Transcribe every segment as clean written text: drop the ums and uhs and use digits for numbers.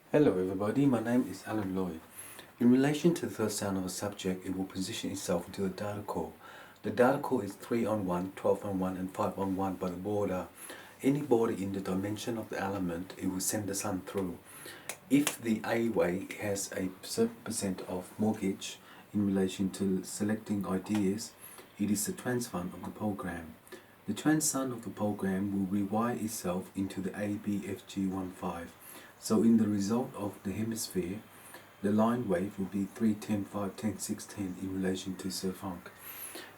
Hello everybody, my name is Alan Lloyd. In relation to the first sound of a subject, it will position itself into the data core. The data core is 3 on 1, 12 on 1 and 5 on 1 by the border. Any border in the dimension of the element, it will send the sun through. If the A way has a certain percent of mortgage in relation to selecting ideas, it is the transfund of the program. The transfund of the program will rewire itself into the ABFG15. So in the result of the hemisphere, the line wave will be 3, 10, 5, 10, 6, 10 in relation to Sir Funk.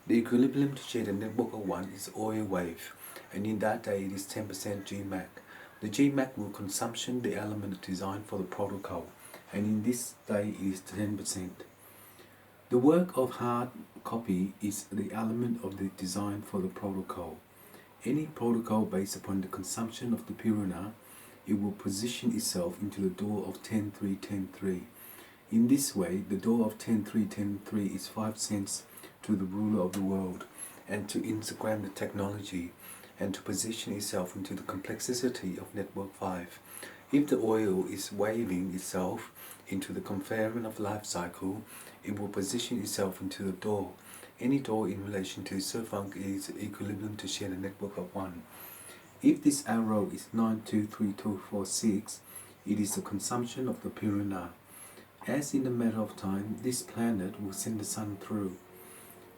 The equilibrium to shade a network of 1 is oil wave, and in that day it is 10% Gmac. The Gmac will consumption the element designed for the protocol, and in this day it is 10%. The work of hard copy is the element of the design for the protocol. Any protocol based upon the consumption of the Purana, it will position itself into the door of 10.3.10.3. In this way, the door of 10.3.10.3 is 5 cents to the ruler of the world, and to Instagram the technology, and to position itself into the complexity of Network 5. If the oil is waving itself into the conferment of life cycle, it will position itself into the door. Any door in relation to Surfunk is equilibrium to share the network of 1. If this arrow is 9, 2, 3, 2, 4, 6, it is the consumption of the Purana. As in a matter of time, this planet will send the sun through.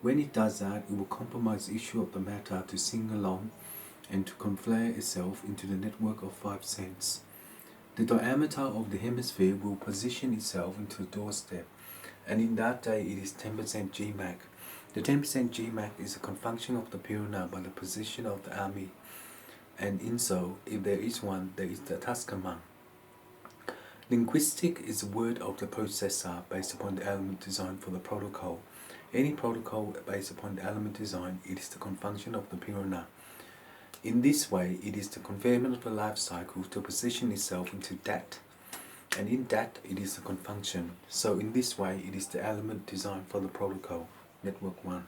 When it does that, it will compromise the issue of the matter to sing along and to conflare itself into the network of 5 cents. The diameter of the hemisphere will position itself into the doorstep, and in that day it is 10% Gmac. The 10% Gmac is a confunction of the Purana by the position of the army, and in so, if there is one, there is the Taskamang. Linguistic is the word of the processor based upon the element design for the protocol. Any protocol based upon the element design, it is the confunction of the Purana. In this way, it is the conferment of the life cycle to position itself into that, and in that it is the confunction. So in this way, it is the element design for the protocol, network 1.